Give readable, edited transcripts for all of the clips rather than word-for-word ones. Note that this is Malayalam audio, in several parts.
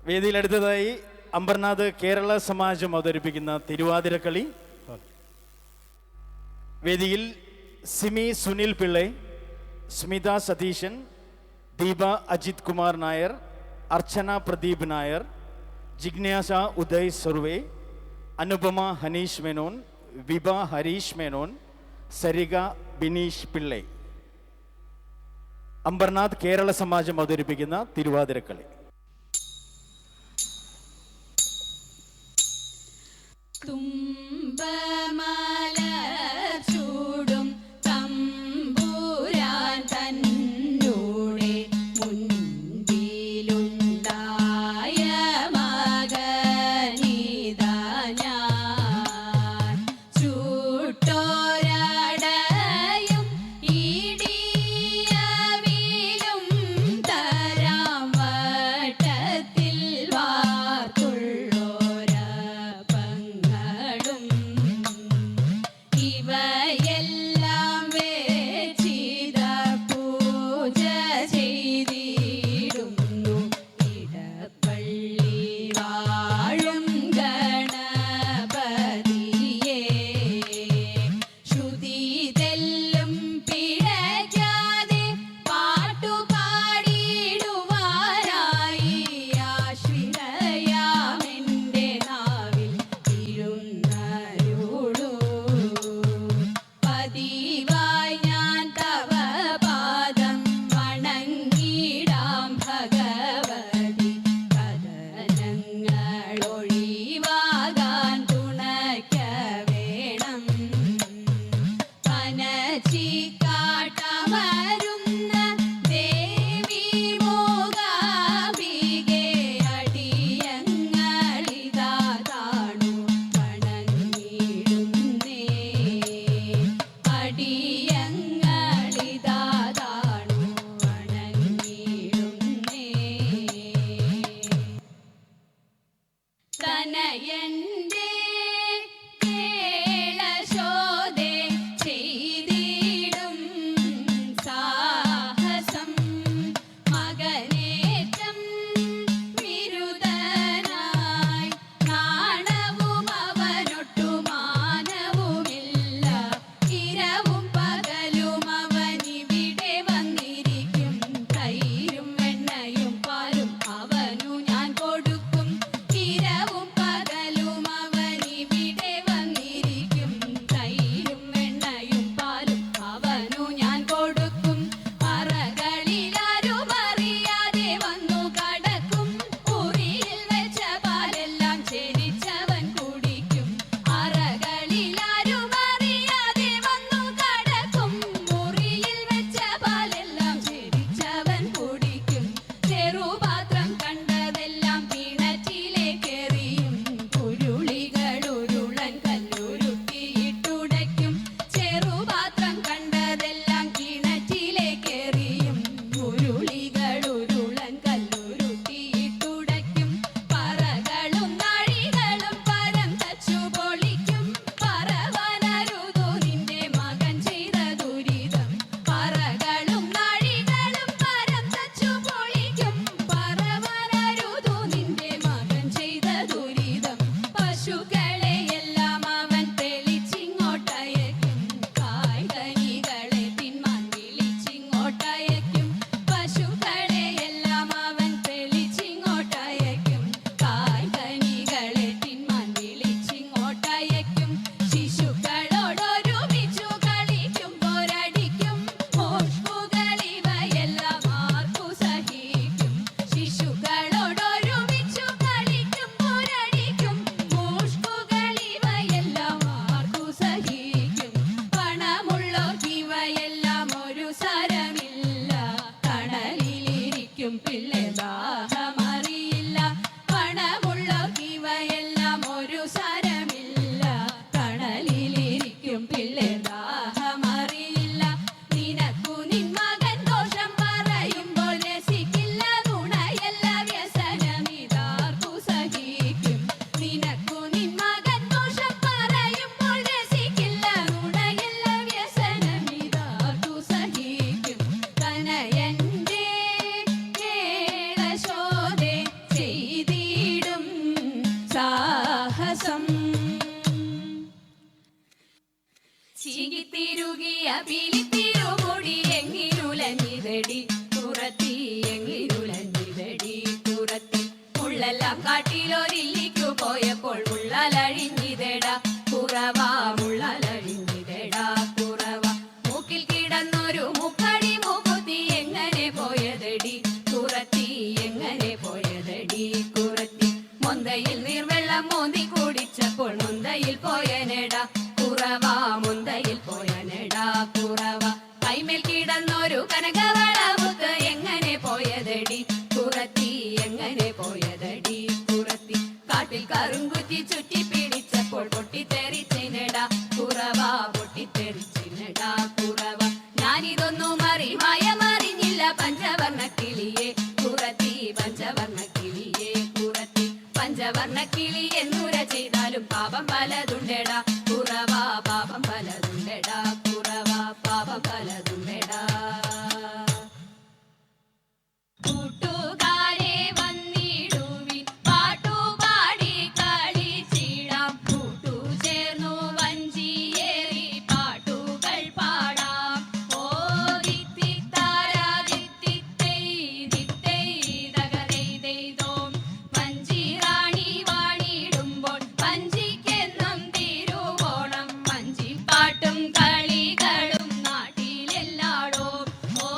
വേദിയിലടുത്തതായി അംബർനാഥ് കേരള സമാജം അവതരിപ്പിക്കുന്ന തിരുവാതിരക്കളി. വേദിയിൽ സിമി സുനിൽ പിള്ളை, സ്മിത സതീശൻ, ദീപ അജിത് കുമാർ നായർ, അർച്ചന പ്രദീപ് നായർ, ജിഗ്നാസ ഉദയ് സർവേ, അനുപമ ഹനീഷ് മേനോൻ, വിഭ ഹരീഷ് മേനോൻ, സരിക ബിനീഷ് പിള്ളை. അംബർനാഥ് കേരള സമാജം അവതരിപ്പിക്കുന്ന തിരുവാതിരക്കളി. േളശോദേ ചെയ്തിടും സാ തൂകിയ പിലിത്തിരുമുടി എങ്ങിനുലഞ്ഞിതടി കുറത്തി എങ്ങിനുലഞ്ഞിതടി കുറത്തി മുള്ളെല്ലാം കാട്ടിലൊരില്ലിക്കു പോയപ്പോൾ മുള്ളലഴിഞ്ഞിതടാ കുറവാ മുള്ളലഴിഞ്ഞിതടാ കുറവ മൂക്കിൽ കിടന്നൊരു മുക്കടി മൂക്കുത്തി എങ്ങനെ പോയതടി കുറത്തി എങ്ങനെ പോയതടി കുറത്തി മൊന്തയിൽ നീർവെള്ളം മോന്തി കുടിച്ചപ്പോൾ മുന്തയിൽ പോയനെടാ കുറവാ മുന്തയിൽ പോയനെടാ കുറവ കൈമേൽ കിടന്നൊരു കനകവളമുത്ത് എങ്ങനെ പോയതടി കുറത്തി എങ്ങനെ പോയതടി കുറത്തി കാട്ടിൽ കറുങ്കുറ്റി ചുറ്റി പിടിച്ചപ്പോൾ പൊട്ടിത്തെറിച്ചിനെടാ കുറവാ പൊട്ടിത്തെറിച്ചിനെടാ കുറവ ഞാനിതൊന്നും മയമറിഞ്ഞില്ല പഞ്ചവർണ്ണ കിളിയെ കുറത്തി പഞ്ചവർണ്ണ കിളിയെ കുറത്തി പഞ്ചവർണ്ണ കിളി എന്നുര ചെയ്താലും പാപം പലതുണ്ടെടാ കുറവാ പാപം പലതുണ്ടെടാ കുറവാ പാപം പലതുണ്ടെടാ കൂട്ടുകാരെ വന്നിടുവിൻ പാട്ടുപാടി കളിച്ചിടാം കൂട്ടു ചേർന്നു വഞ്ചിയേറി പാട്ടുകൾ പാടാം ഓ ദിത്തിത്താരാ ദിത്തിത്തൈ ദിത്തൈ ദഗദൈദൈദോം വഞ്ചി റാണി വാണിടുമ്പോൾ വഞ്ചിക്കെന്നും തിരുവോണം വഞ്ചിപ്പാട്ടും കളികളും നാട്ടിലെല്ലാടോ ഓ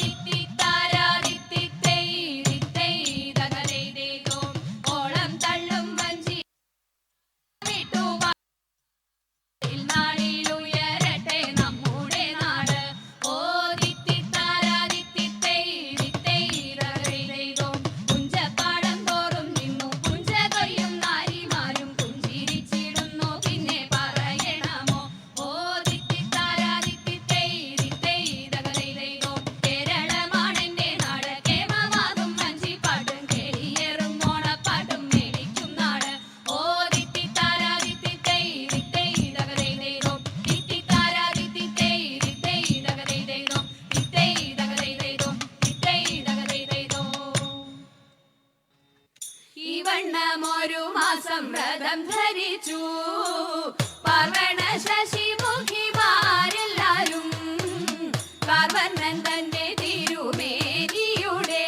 ദിത്തിത്താരാ ദിത്തിത്തൈ ദിത്തൈ ദഗദൈദൈദോം ഓളം തള്ളും വഞ്ചി വിട്ടുവാ നാളിലുയരട്ടെ നമ്മുടെ നാട് ഓ ദിത്തിത്താരാ ദിത്തിത്തൈ ദിത്തൈ ദഗദൈദൈദോം പുഞ്ചപ്പാടം തോറും നിന്നു പുഞ്ച കൊയ്യും നാരിമാരും പുഞ്ചിരിച്ചിടുന്നു പിന്നെ പറയണമോ ഓ ദിത്തിത്താരാ ദിത്തിത്തൈ ദിത്തൈ ദഗദൈദൈദോം കേരളമാണെന്റെ നാട് കേമമാകും വഞ്ചിപ്പാട്ടും കേളിയേറും ഓണപ്പാട്ടും മേളിക്കും നാട് ഓ ദിത്തിത്താരാ ദിത്തിത്തൈ ദിത്തൈ ദഗദൈദൈദോം ദിത്തിത്താരാ ദിത്തിത്തൈ ദിത്തൈ ദഗദൈദൈദോം ദിത്തൈ ദഗദൈദൈദോം ദിത്തൈ ദഗദൈദൈദോം ഈ വണ്ണമൊരു മാസം വ്രതം ധരിച്ചു പാർവണ ശശിമുഖിമാരെല്ലാരും കാർവർണ്ണൻ തന്റെ തിരുമേനിയുടെ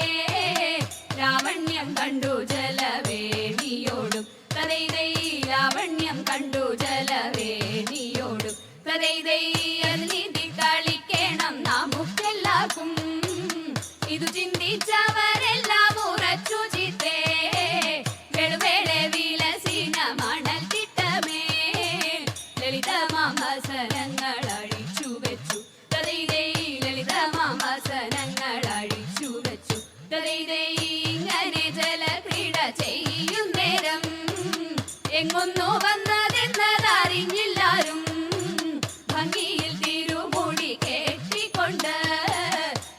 ലാവണ്യം കണ്ടു ജലവേണിയോടും തതൈതൈ ലാവണ്യം കണ്ടു ജലവേണിയോടും തതൈതൈ അത് നീതി കളിക്കണം നമുക്കെല്ലാവർക്കും ഇതു ചിന്തിച്ചവരെല്ലാം ഉറച്ചു ചിത്തേ വെളുവേളെ വിലസിന മണൽ തിട്ടമേ ലളിതമാംബസനങ്ങൾ അഴിച്ചു വെച്ചു തതൈതൈ ലളിതമാംബസനങ്ങൾ അഴിച്ചു വെച്ചു തതൈതൈ ഇങ്ങനെ ജലക്രീഡ ചെയ്യും നേരം എങ്ങൊന്നു വന്നതെന്നതറിഞ്ഞില്ലാരും ഭംഗിയിൽ തിരുമുടി കേട്ടിക്കൊണ്ട്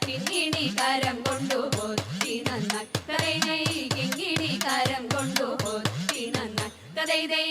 കിങ്ങിണി കരം കൊണ്ടു പോത്തി നന്നായി തതൈതൈ കിങ്ങിണി കരം കൊണ്ടു പോത്തി നന്നായി തതൈതൈ